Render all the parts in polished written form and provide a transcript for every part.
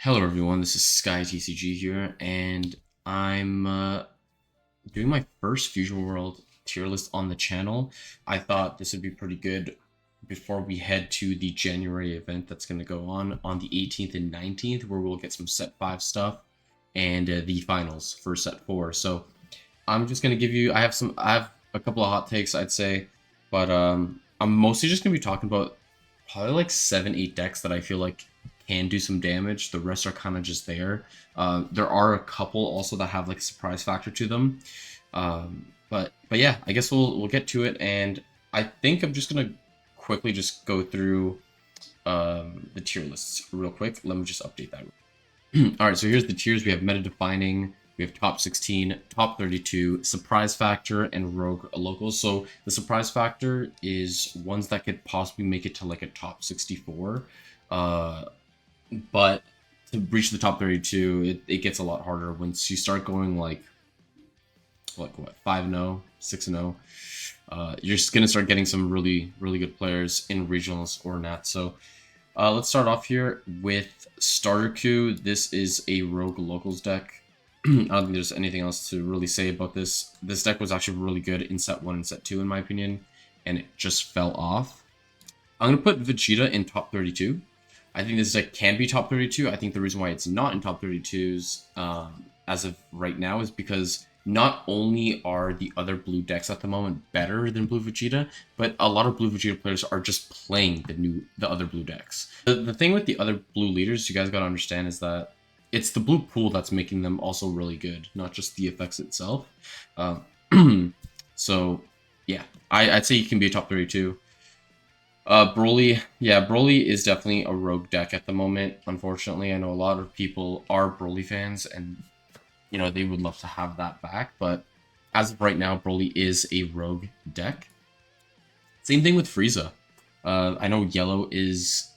Hello everyone, this is SkyTCG here, and I'm doing my first Fusion World tier list on the channel. I thought this would be pretty good before we head to the January event that's going to go on the 18th and 19th, where we'll get some set 5 stuff and the finals for set 4. So I'm just going to give you, I have a couple of hot takes, I'd say, but I'm mostly just going to be talking about probably like 7-8 decks that I feel like can do some damage. The rest are kind of just there. There are a couple also that have like a surprise factor to them. But yeah, I guess we'll get to it, and I think I'm just gonna quickly just go through the tier lists real quick. Let me just update that. All right, so here's the tiers. We have meta defining, we have top 16, top 32, surprise factor, and rogue locals. So the surprise factor is ones that could possibly make it to like a top 64. But to reach the top 32, it gets a lot harder once you start going like what 5-0, 6-0. You're just gonna start getting some really good players in regionals or nats. So let's start off here with starter queue. This is a rogue locals deck. I don't think there's anything else to really say about this. This deck was actually really good in set 1 and set 2 in my opinion, and it just fell off. I'm gonna put Vegeta in top 32. I think this deck can be top 32. I think the reason why it's not in top 32s as of right now is because not only are the other blue decks at the moment better than blue Vegeta, but a lot of blue Vegeta players are just playing the other blue decks. The thing with the other blue leaders, you guys gotta understand, is that it's the blue pool that's making them also really good, not just the effects itself. So yeah, I'd say you can be a top 32. Broly, yeah, Broly is definitely a rogue deck at the moment. Unfortunately, I know a lot of people are Broly fans, and you know they would love to have that back. But as of right now, Broly is a rogue deck. Same thing with Frieza. I know Yellow has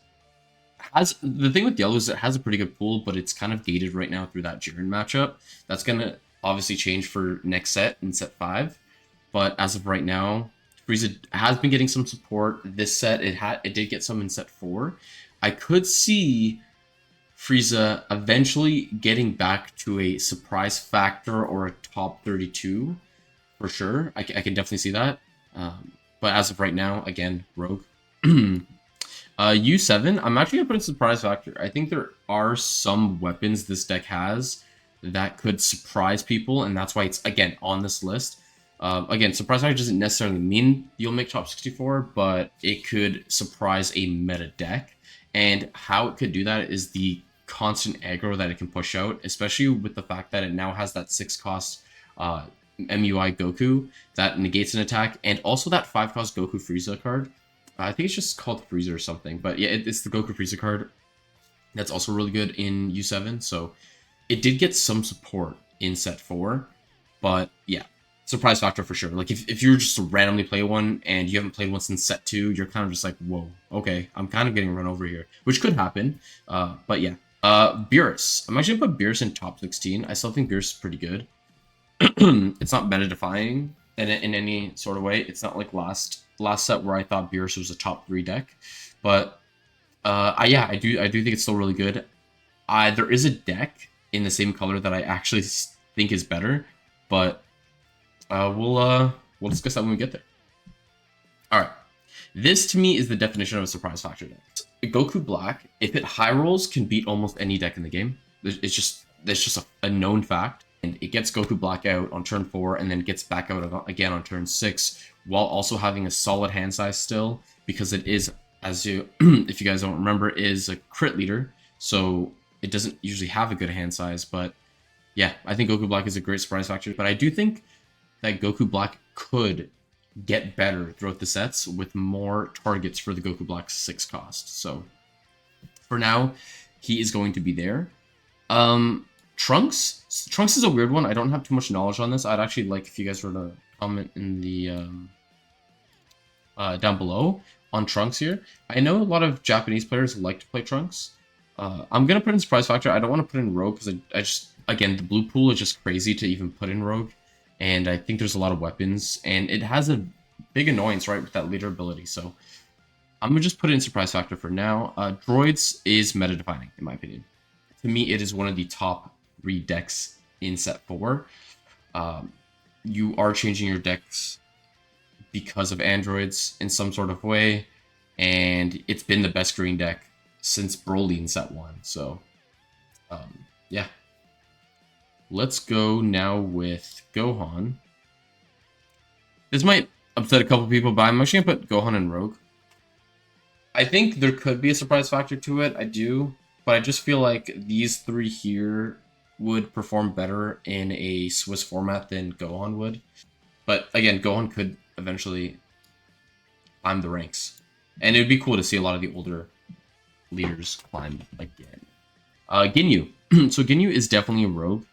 the thing with Yellow is it has a pretty good pool, but it's kind of gated right now through that Jiren matchup. That's gonna obviously change for next set in set 5, but as of right now, Frieza has been getting some support. This set, it did get some in set 4. I could see Frieza eventually getting back to a surprise factor or a top 32 for sure. I can definitely see that. But as of right now, again, Rogue. U7, I'm actually gonna put in surprise factor. I think there are some weapons this deck has that could surprise people, and that's why it's again on this list. Again, surprise factor doesn't necessarily mean you'll make top 64, but it could surprise a meta deck. And how it could do that is the constant aggro that it can push out, especially with the fact that it now has that 6-cost MUI Goku that negates an attack, and also that 5-cost Goku Frieza card. I think it's just called Frieza or something, but yeah, it's the Goku Frieza card. That's also really good in U7, so it did get some support in set 4, but yeah, surprise factor for sure. Like if you were just to randomly play one and you haven't played one since set 2, you're kind of just like, whoa, okay, I'm kind of getting run over here, which could happen. But yeah, Beerus. I'm actually gonna put Beerus in top 16. I still think Beerus is pretty good. It's not meta defying in any sort of way. It's not like last set where I thought Beerus was a top 3 deck, but yeah, I do think it's still really good. There is a deck in the same color that I actually think is better, but we'll discuss that when we get there. All right, this to me is the definition of a surprise factor deck. Goku Black, if it high rolls, can beat almost any deck in the game. It's just a known fact, and it gets Goku Black out on turn 4 and then gets back out again on turn 6, while also having a solid hand size still, because it is, as you if you guys don't remember, is a crit leader, so it doesn't usually have a good hand size. But yeah, I think Goku Black is a great surprise factor, but I do think that Goku Black could get better throughout the sets with more targets for the Goku Black 6-cost. So for now, he is going to be there. Trunks is a weird one. I don't have too much knowledge on this. I'd actually like if you guys were to comment in the down below on Trunks here. I know a lot of Japanese players like to play Trunks. I'm gonna put in surprise factor. I don't want to put in Rogue because I just, again, the blue pool is just crazy to even put in Rogue, and I think there's a lot of weapons, and it has a big annoyance, right, with that leader ability. So I'm gonna just put it in surprise factor for now. Droids is meta defining in my opinion. to me, it is one of the top 3 decks in set 4. You are changing your decks because of androids in some sort of way, and it's been the best green deck since Broly in set 1. So, yeah. Let's go now with Gohan. This might upset a couple people, but I'm actually going to put Gohan and Rogue. I think there could be a surprise factor to it, I do, but I just feel like these 3 here would perform better in a Swiss format than Gohan would. But again, Gohan could eventually climb the ranks. And it would be cool to see a lot of the older leaders climb again. Ginyu. So Ginyu is definitely a rogue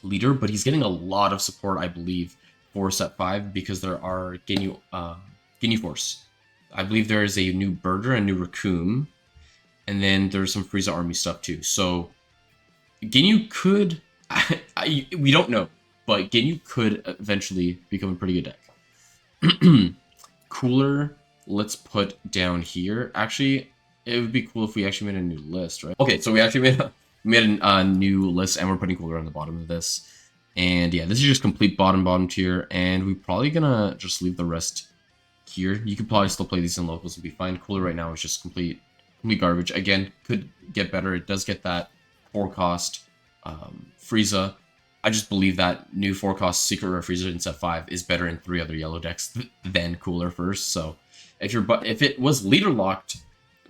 leader, but he's getting a lot of support, I believe, for set 5 because there are Ginyu Force. I believe there is a new Birder, a new Raccoon, and then there's some Frieza Army stuff too. So Ginyu could, we don't know, but Ginyu could eventually become a pretty good deck. Cooler, let's put down here. Actually, it would be cool if we actually made a new list, right? Okay, so we actually made a new list, and we're putting Cooler on the bottom of this. And yeah, this is just complete bottom tier, and we're probably gonna just leave the rest here. You could probably still play these in locals and be fine. Cooler right now is just complete garbage. Again, could get better. It does get that 4-cost Frieza. I just believe that new 4-cost Secret Rare Frieza in set 5 is better in 3 other yellow decks than Cooler first. So if it was leader locked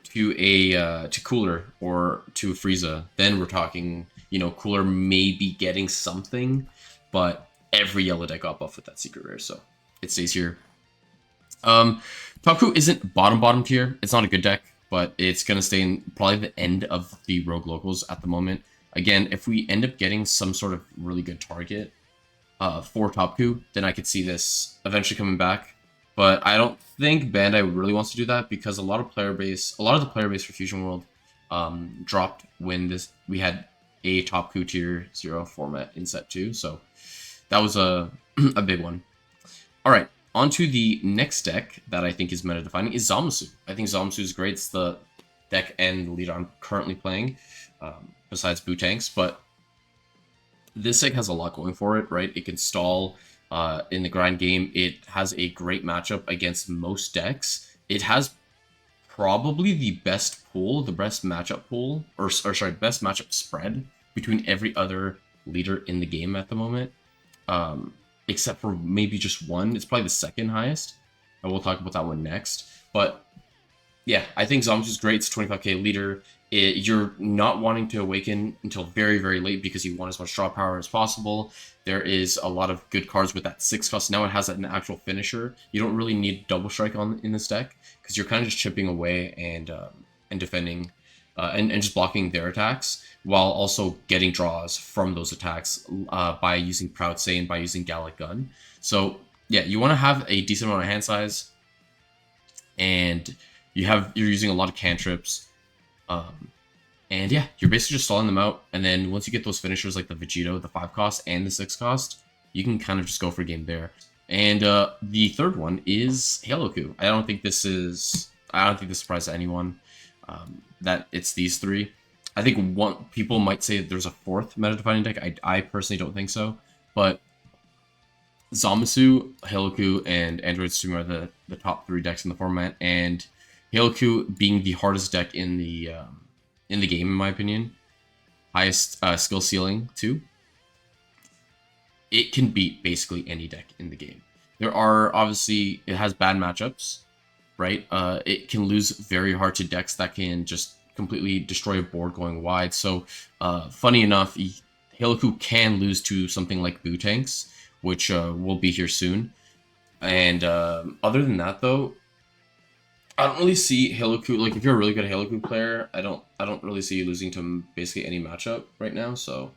to Cooler or to Frieza, then we're talking, you know, Cooler may be getting something, but every yellow deck got buffed with that Secret Rare, so it stays here. Taku isn't bottom tier. It's not a good deck, but it's going to stay in probably the end of the Rogue Locals at the moment. Again, if we end up getting some sort of really good target for Taku, then I could see this eventually coming back. But I don't think Bandai really wants to do that because a lot of the player base for Fusion World dropped when we had a Taku tier 0 format in set 2. So that was a big one. All right. On to the next deck that I think is meta-defining is Zamasu. I think Zamasu is great. It's the deck and the leader I'm currently playing, besides Boo-Tanks. But this deck has a lot going for it, right? It can stall in the grind game. It has a great matchup against most decks. It has probably the best pool, the best matchup pool, best matchup spread between every other leader in the game at the moment. Except for maybe just one. It's probably the second highest, and we'll talk about that one next. But yeah, I think Zamasu is great. It's a 25k leader. You're not wanting to awaken until very, very late because you want as much draw power as possible. There is a lot of good cards with that 6-cost. Now it has an actual finisher. You don't really need double strike in this deck because you're kind of just chipping away and defending and just blocking their attacks, while also getting draws from those attacks by using Proud Saiyan, by using Gallic Gun. So yeah, you want to have a decent amount of hand size, and you're using a lot of cantrips, and yeah, you're basically just stalling them out. And then once you get those finishers like the Vegito, the 5-cost and the 6-cost, you can kind of just go for a game there. And the third one is Haloku. I don't think this surprises anyone that it's these 3. I think people might say that there's a 4th meta-defining deck. I personally don't think so. But Zamasu, Haloku, and Android Stream are the top 3 decks in the format. And Haloku being the hardest deck in the game, in my opinion. Highest skill ceiling, too. It can beat basically any deck in the game. There are, obviously, it has bad matchups, right? It can lose very hard to decks that can just completely destroy a board going wide. So, funny enough, Haloku can lose to something like Boo-Tanks, which will be here soon. And other than that, though, I don't really see Haloku, like if you're a really good Haloku player, I don't really see you losing to basically any matchup right now. So,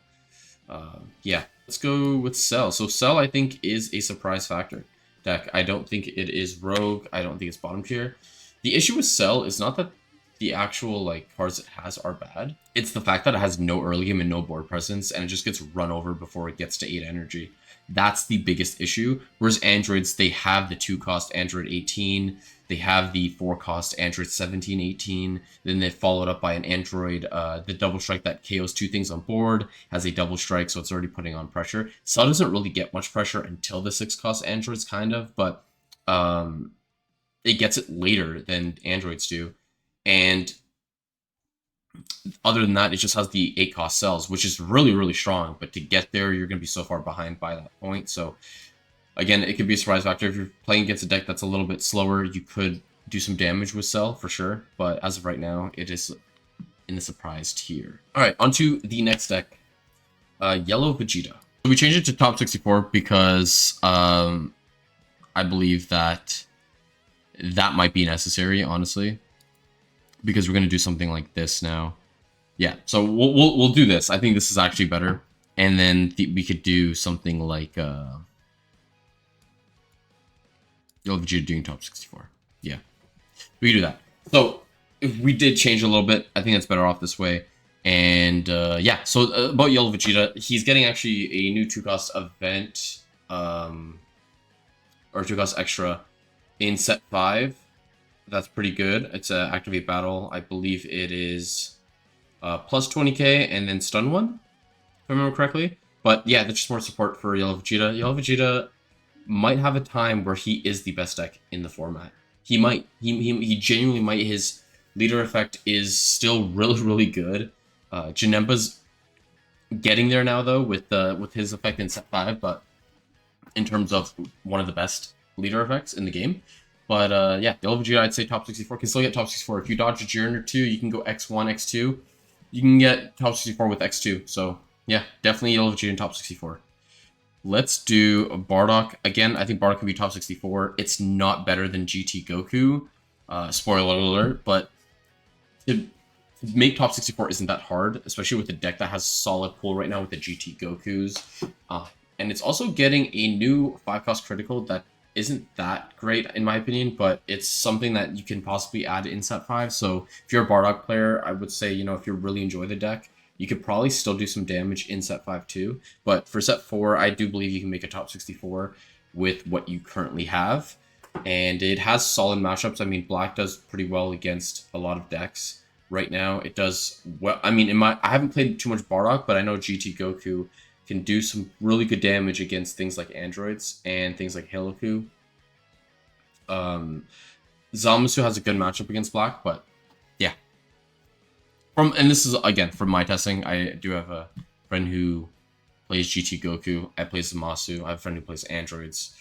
yeah, let's go with Cell. So Cell, I think, is a surprise factor deck. I don't think it is Rogue. I don't think it's bottom tier. The issue with Cell is not that the actual like cards it has are bad. It's the fact that it has no early game and no board presence, and it just gets run over before it gets to 8 energy. That's the biggest issue. Whereas androids, they have the 2-cost Android 18, they have the 4-cost Android 17, 18, then they followed up by an Android, the double strike that KOs 2 things on board, has a double strike, so it's already putting on pressure. Cell doesn't really get much pressure until the 6-cost androids, kind of, but it gets it later than androids do. And other than that, it just has the 8-cost cells, which is really, really strong. But to get there, you're going to be so far behind by that point. So, again, it could be a surprise factor. If you're playing against a deck that's a little bit slower, you could do some damage with Cell, for sure. But as of right now, it is in the surprise tier. All right, on to the next deck, Yellow Vegeta. So we changed it to top 64 because I believe that might be necessary, honestly. Because we're going to do something like this now. Yeah, so we'll do this. I think this is actually better. And then we could do something like Yellow Vegeta doing top 64. Yeah, we can do that. So if we did change a little bit, I think it's better off this way. And yeah, so about Yellow Vegeta, he's getting actually a new 2-cost event, or 2-cost extra in set 5. That's pretty good. It's a activate battle. I believe it is plus 20k and then stun 1, if I remember correctly. But yeah, that's just more support for Yellow Vegeta. Yellow Vegeta might have a time where he is the best deck in the format. He might. He genuinely might. His leader effect is still really, really good. Janemba's getting there now, though, with his effect in set 5, but in terms of one of the best leader effects in the game. But yeah, Yellow Vegeta, I'd say top 64. Can still get top 64. If you dodge a Jiren or 2, you can go X1, X2. You can get top 64 with X2. So yeah, definitely Yellow Vegeta in top 64. Let's do Bardock. Again, I think Bardock can be top 64. It's not better than GT Goku. Spoiler alert, but to make top 64 isn't that hard, especially with a deck that has solid pull right now with the GT Gokus. And it's also getting a new 5-cost critical that isn't that great in my opinion, but it's something that you can possibly add in set 5. So if you're a Bardock player, I would say, you know, if you really enjoy the deck, you could probably still do some damage in set 5 too. But for set 4, I do believe you can make a top 64 with what you currently have. And it has solid matchups. I mean, Black does pretty well against a lot of decks right now. It does well. I mean, I haven't played too much Bardock, but I know GT Goku can do some really good damage against things like androids and things like Heloku. Zamasu has a good matchup against Black, but yeah. And this is again from my testing. I do have a friend who plays GT Goku. I play Zamasu. I have a friend who plays androids,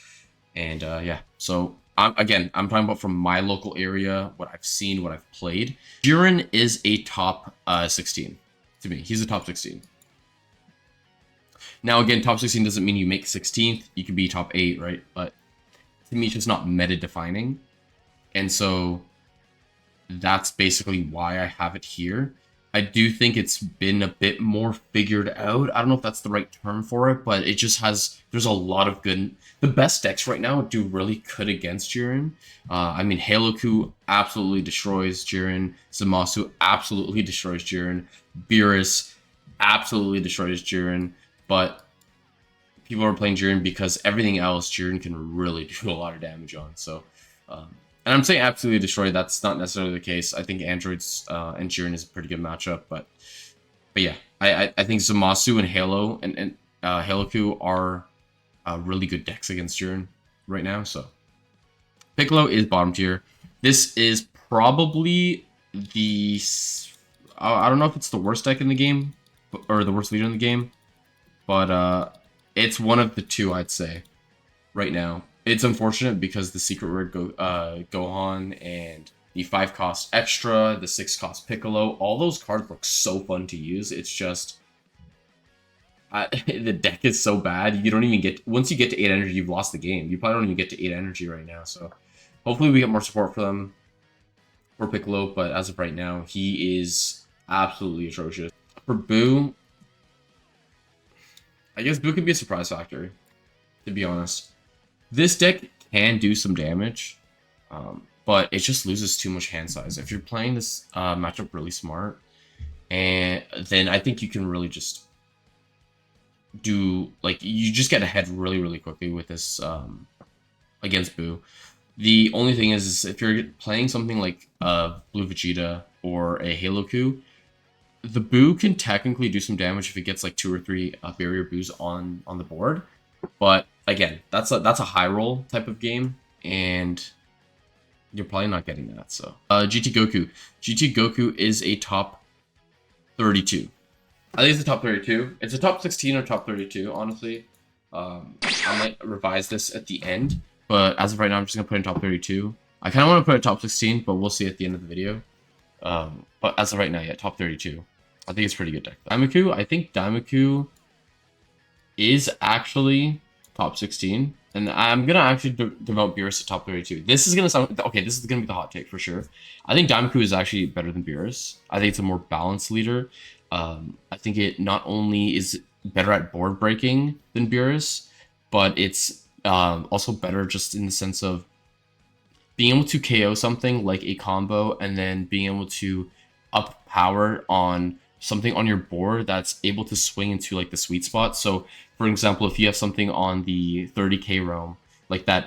and yeah. So I'm talking about from my local area, what I've seen, what I've played. Jiren is a top 16 to me. He's a top 16. Now, again, top 16 doesn't mean you make 16th. You could be top 8, right? But to me, it's just not meta-defining. And so that's basically why I have it here. I do think it's been a bit more figured out. I don't know if that's the right term for it, but it just has... There's a lot of good... The best decks right now do really good against Jiren. I mean, Heloku absolutely destroys Jiren. Zamasu absolutely destroys Jiren. Beerus absolutely destroys Jiren. But people are playing Jiren because everything else Jiren can really do a lot of damage on. So, and I'm saying absolutely destroy. That's not necessarily the case. I think androids and Jiren is a pretty good matchup. But yeah, I think Zamasu and Halo and Heloku are really good decks against Jiren right now. So Piccolo is bottom tier. This is probably the I don't know if it's the worst deck in the game or the worst leader in the game. But it's one of the two, I'd say, right now. It's unfortunate because the Secret Rare Gohan and the 5-cost Extra, the 6-cost Piccolo, all those cards look so fun to use. It's just... the deck is so bad. You don't even get... Once you get to 8 energy, you've lost the game. You probably don't even get to 8 energy right now. So hopefully we get more support for them, for Piccolo. But as of right now, he is absolutely atrocious. For Boo... I guess Boo could be a surprise factor, to be honest. This deck can do some damage, but it just loses too much hand size. If you're playing this matchup really smart, and then I think you can really just do, like, you just get ahead really, really quickly with this against Boo. The only thing is if you're playing something like Blue Vegeta or a Halo Coup, the Boo can technically do some damage if it gets like 2 or 3 barrier Boos on the board. But again, that's a high roll type of game, and you're probably not getting that. So GT Goku. GT Goku is a top 32. I think it's a top 32. It's a top 16 or top 32, honestly. I might revise this at the end, but as of right now, I'm just going to put in top 32. I kind of want to put it top 16, but we'll see at the end of the video. But as of right now, yeah, top 32. I think it's a pretty good deck. Daimaku, I think Daimaku is actually top 16. And I'm going to actually devote Beerus to top 32. This is going to sound... Okay, this is going to be the hot take for sure. I think Daimaku is actually better than Beerus. I think it's a more balanced leader. I think it not only is better at board breaking than Beerus, but it's also better just in the sense of being able to KO something like a combo and then being able to up power on something on your board that's able to swing into like the sweet spot. So for example, if you have something on the 30k realm, like that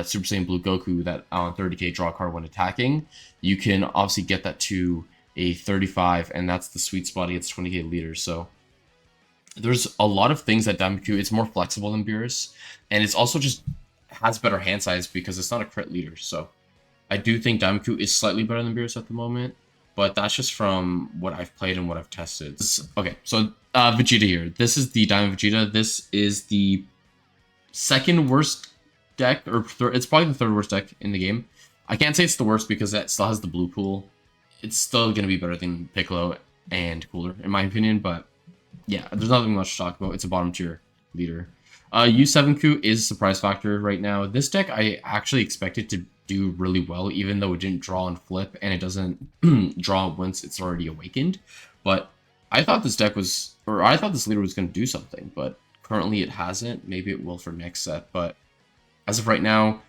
Super Saiyan Blue Goku that on 30k draw a card when attacking, you can obviously get that to a 35, and that's the sweet spot against 20k leaders. So there's a lot of things that Daimaku, it's more flexible than Beerus, and it's also just has better hand size because it's not a crit leader. So I do think Daimaku is slightly better than Beerus at the moment, but that's just from what I've played and what I've tested. Okay, so Vegeta here. This is the Diamond Vegeta. This is the second worst deck, or it's probably the third worst deck in the game. I can't say it's the worst because it still has the blue pool. It's still going to be better than Piccolo and Cooler, in my opinion, but yeah, there's nothing much to talk about. It's a bottom tier leader. U7Ku is surprise factor right now. This deck I actually expected to do really well, even though it didn't draw and flip, and it doesn't draw once it's already awakened. But I thought this deck was, or I thought this leader was going to do something, but currently it hasn't. Maybe it will for next set, but as of right now,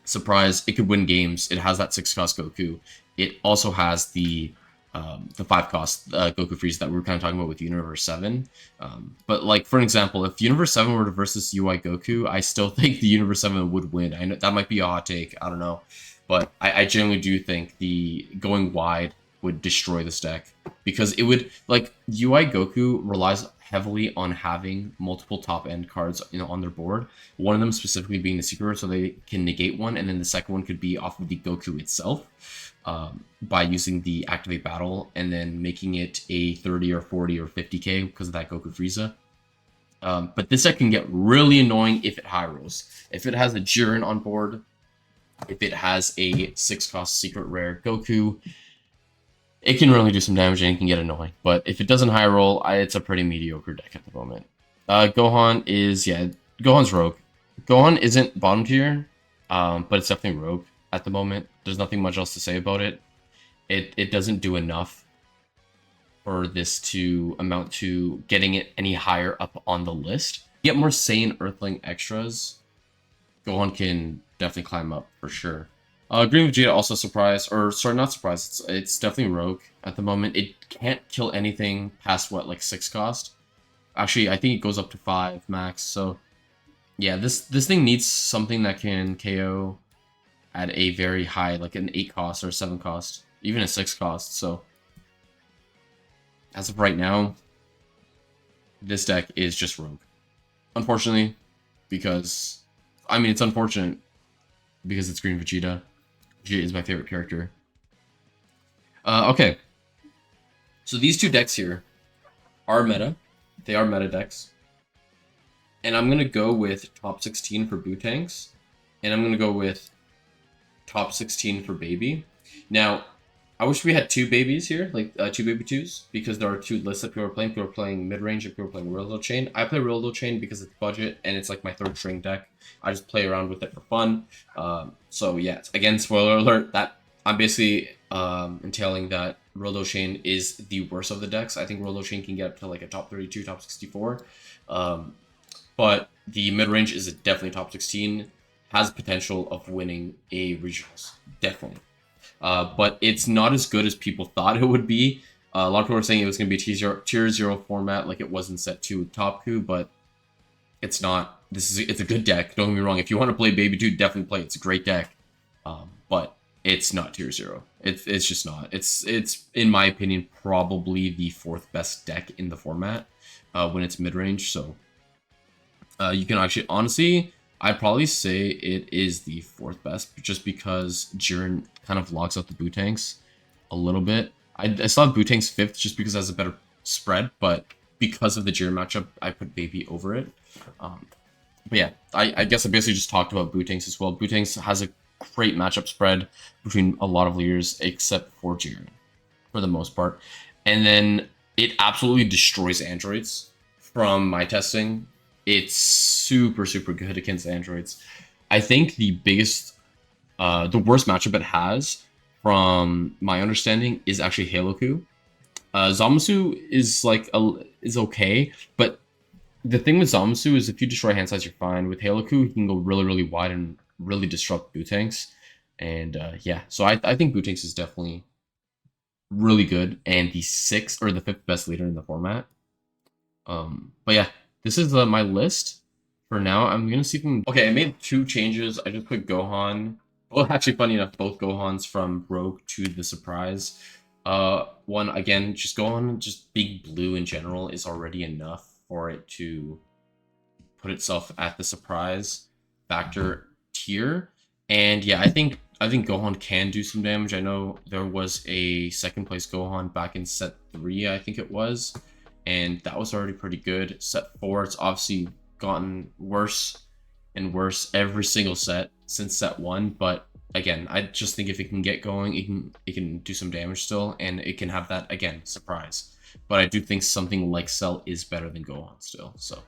surprise, it could win games. It has that 6-cost Goku. It also has the 5-cost Goku Freeze that we were kind of talking about with Universe 7. But like, for an example, if Universe 7 were to versus UI Goku, I still think the Universe 7 would win. I know that might be a hot take, I don't know. But I genuinely do think the going wide would destroy this deck. Because it would, like, UI Goku relies heavily on having multiple top-end cards, you know, on their board. One of them specifically being the Secret Rare, so they can negate one, and then the second one could be off of the Goku itself. By using the Activate Battle and then making it a 30 or 40 or 50k because of that Goku Frieza. But this deck can get really annoying if it high rolls. If it has a Jiren on board, if it has a 6-cost Secret Rare Goku, it can really do some damage and it can get annoying. But if it doesn't high roll, it's a pretty mediocre deck at the moment. Gohan is, yeah, Gohan's Rogue. Gohan isn't bottom tier, but it's definitely Rogue at the moment. There's nothing much else to say about it. It doesn't do enough for this to amount to getting it any higher up on the list. Get more Saiyan Earthling extras, Gohan can definitely climb up for sure. Green Vegeta also surprised, or sorry, not surprised. It's definitely Rogue at the moment. It can't kill anything past what, like 6 cost. Actually, I think it goes up to 5 max. So yeah, this thing needs something that can KO at a very high, like an 8 cost or 7 cost, even a 6 cost. So as of right now, this deck is just Rogue. Unfortunately, because, I mean, it's unfortunate because it's Green Vegeta. Vegeta is my favorite character. Okay. So these two decks here are meta. They are meta decks. And I'm going to go with top 16 for Bootanks. And I'm going to go with top 16 for Baby. Now, I wish we had 2 babies here, like 2 baby 2s, because there are 2 lists that people are playing. People are playing mid-range and people are playing Real Chain. I play Real Chain because it's budget and it's like my 3rd string deck. I just play around with it for fun. So yeah, again, spoiler alert, that I'm basically entailing that Real Chain is the worst of the decks. I think Real Chain can get up to like a top 32, top 64. But the mid-range is definitely top 16. has potential of winning a regionals, definitely. But it's not as good as people thought it would be. A lot of people were saying it was going to be a tier 0 format like it was in set 2 with Top Coup, but it's not. It's a good deck. Don't get me wrong. If you want to play Baby 2, definitely play it. It's a great deck. But it's not tier 0. It's just not. It's in my opinion probably the 4th best deck in the format when it's mid range. So you can actually honestly, I'd probably say it is the 4th best, just because Jiren kind of logs out the Bootangs a little bit. I still have Bootangs 5th just because it has a better spread, but because of the Jiren matchup, I put Baby over it. But yeah, I guess I basically just talked about Bootangs as well. Bootangs has a great matchup spread between a lot of leaders, except for Jiren, for the most part. And then it absolutely destroys androids from my testing. It's super, super good against androids. I think the worst matchup it has, from my understanding, is actually Halo Coup. Zamasu is is okay, but the thing with Zamasu is if you destroy hand size, you're fine. With Halo Coup, he can go really, really wide and really disrupt Bootangs. And yeah, so I think Bootangs is definitely really good and the 6th or the 5th best leader in the format. But yeah, this is my list for now. I'm gonna see if we can... Okay, I made 2 changes. I just put Gohan. Well, actually, funny enough, both Gohans from Rogue to the Surprise. One, again, just Gohan, just Big Blue in general is already enough for it to put itself at the Surprise factor tier. And yeah, I think Gohan can do some damage. I know there was a 2nd place Gohan back in set 3, I think it was, and that was already pretty good. Set 4, it's obviously gotten worse and worse every single set since set 1, but again, I just think if it can get going, it can do some damage still, and it can have that, again, surprise. But I do think something like Cell is better than Gohan still, so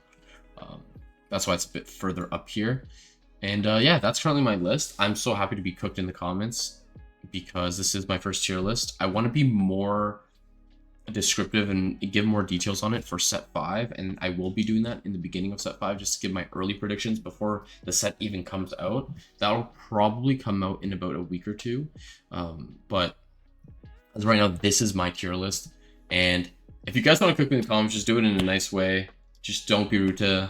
that's why it's a bit further up here. And yeah, that's currently my list. I'm so happy to be cooked in the comments because this is my first tier list. I want to be more descriptive and give more details on it for set 5, and I will be doing that in the beginning of set 5 just to give my early predictions before the set even comes out. That'll probably come out in about a week or 2, but as of right now, this is my tier list. And if you guys want to cook me in the comments, just do it in a nice way. Just don't be rude to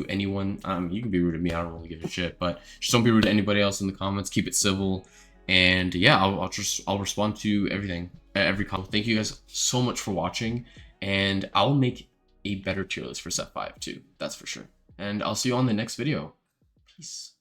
anyone. You can be rude to me, I don't really give a shit, but just don't be rude to anybody else in the comments. Keep it civil, and yeah, I'll respond to everything, every comment. Thank you guys so much for watching, and I'll make a better tier list for set 5 too, that's for sure. And I'll see you on the next video. Peace.